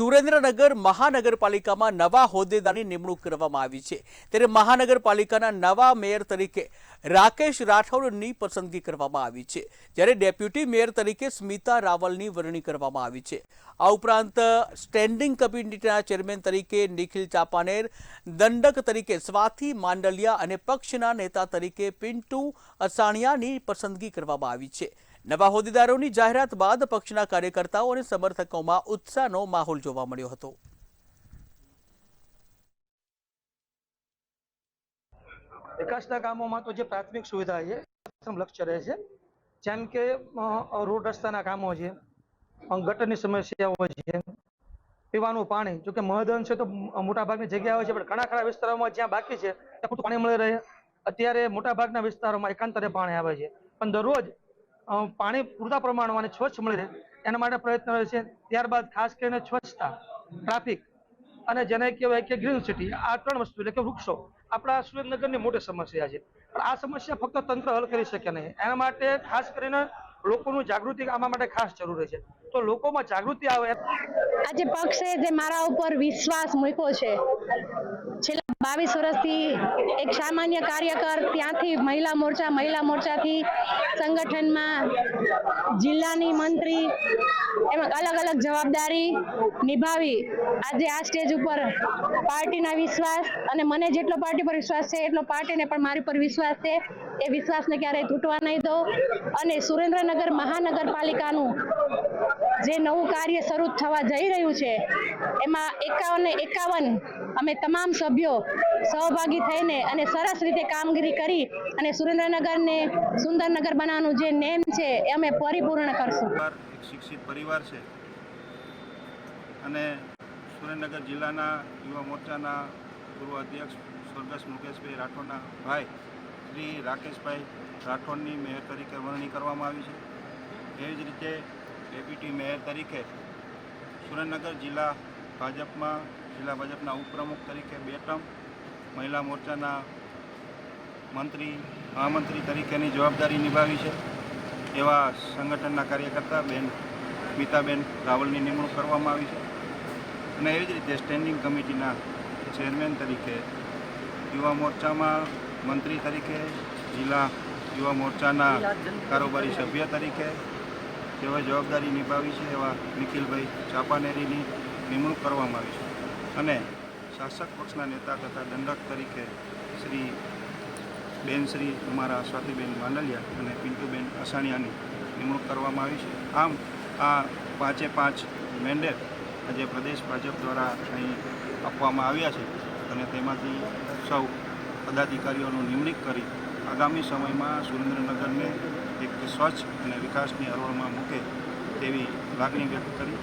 સુરેન્દ્રનગર મહાનગરપાલિકામાં નવા હોદ્દેદારની નિમણૂક કરવામાં આવી છે। ત્યારે મહાનગરપાલિકાના નવા મેયર તરીકે રાકેશ રાઠોડની પસંદગી કરવામાં આવી છે, જ્યારે ડેપ્યુટી મેયર તરીકે સ્મિતા રાવલની વરણી કરવામાં આવી છે। આ ઉપરાંત સ્ટેન્ડિંગ કમિટીના ચેરમેન તરીકે નિખિલ ચાપાનેર, દંડક તરીકે સ્વાતિ માંડલિયા અને પક્ષના નેતા તરીકે પિન્ટુ અસાણિયાની પસંદગી કરવામાં આવી છે। નવા હોદ્દેદારોની જાહેરાત બાદ પક્ષના કાર્યકર્તાઓ અને સમર્થકોમાં ઉત્સાહનો માહોલ જોવા મળ્યો હતો। વિકાસના કામોમાં તો જે પ્રાથમિક સુવિધા છે પ્રથમ લક્ષ્ય રહે છે, જેમ કે રોડ રસ્તાના કામો છે, ગટરની સમસ્યાઓ છે, પીવાનું પાણી। જો કે મહદઅંશ છે તો મોટાભાગની જગ્યાઓ છે, પણ ઘણા વિસ્તારોમાં જ્યાં બાકી છે ત્યાં પૂરતું પાણી મળી રહે। અત્યારે મોટાભાગના વિસ્તારોમાં એકાંતરે પાણી આવે છે, પણ દરરોજ પાણી પૂરતા પ્રમાણમાં અને સ્વચ્છ મળી રહે એના માટે પ્રયત્ન રહે છે। ત્યારબાદ ખાસ કરીને સ્વચ્છતા, ટ્રાફિક અને જેને કહેવાય કે ગ્રીન સિટી, આ ત્રણ વસ્તુ એટલે કે વૃક્ષો આપણા સુરેન્દ્રનગરની મોટી સમસ્યા છે, પણ આ સમસ્યા ફક્ત તંત્ર હલ કરી શકે નહીં। એના માટે ખાસ કરીને લોકોનું જાગૃતિ આમાં માટે ખાસ જરૂરી છે, તો લોકોમાં જાગૃતિ આવે। આજે પક્ષે જે મારા ઉપર વિશ્વાસ મૂક્યો છે, છેલ્લા 22 વર્ષથી એક સામાન્ય કાર્યકર, ત્યાંથી મહિલા મોરચાથી સંગઠનમાં જિલ્લાની મંત્રી, એમાં અલગ અલગ જવાબદારી નિભાવી આજે આ સ્ટેજ ઉપર પાર્ટીના વિશ્વાસ અને મને જેટલો પાર્ટી પર વિશ્વાસ છે એટલો પાર્ટીને પણ મારી પર વિશ્વાસ છે। એ વિશ્વાસને ક્યારેય તૂટવા નહીં દો અને સુરેન્દ્રનગર મહાનગરપાલિકાનું જે નવું કાર્ય શરૂ થવા જઈ રહ્યું છે એમાં 51 અમે તમામ સભ્યો સહભાગી થઈને અને સરસ રીતે કામગીરી કરી અને સુરેન્દ્રનગરને સુંદર નગર બનાવવાનું જે નેમ છે એ અમે પરિપૂર્ણ કરશું। એક શિક્ષિત પરિવાર છે અને સુરેન્દ્રનગર જિલ્લાના યુવા મોરચાના પૂર્વ અધ્યક્ષ સ્વર્ગસ્થ મુકેશભાઈ રાઠોડના ભાઈ શ્રી રાકેશભાઈ રાઠોડની મેયર તરીકે વરણી કરવામાં આવી છે। એવી જ રીતે ડેપ્યુટી મેયર તરીકે સુરેન્દ્રનગર જિલ્લા ભાજપના ઉપપ્રમુખ તરીકે 2 ટર્મ, મહિલા મોરચાના મંત્રી મહામંત્રી તરીકેની જવાબદારી નિભાવી છે એવા સંગઠનના કાર્યકર્તા બેન સ્મિતાબેન રાવલની નિમણૂક કરવામાં આવી છે। અને એવી જ રીતે સ્ટેન્ડિંગ કમિટીના ચેરમેન તરીકે યુવા મોરચામાં મંત્રી તરીકે, જિલ્લા યુવા મોરચાના કારોબારી સભ્ય તરીકે જેઓએ જવાબદારી નિભાવી છે એવા નિખિલભાઈ ચાપાનેરીની નિમણૂક કરવામાં આવી છે। અને શાસક પક્ષના નેતા તથા દંડક તરીકે શ્રી અમારા સ્વાતિબેન માંડલિયા અને પિન્ટુબેન અસાણિયાની નિમણૂક કરવામાં આવી છે। આમ આ 5 મેન્ડેટ આજે પ્રદેશ ભાજપ દ્વારા અહીં આપવામાં આવ્યા છે અને તેમાંથી સૌ પદાધિકારીઓનું નિમણૂક કરી આગામી સમયમાં સુરેન્દ્રનગરને એક સ્વચ્છ અને વિકાસની હરોળમાં મૂકે તેવી લાગણી વ્યક્ત કરી।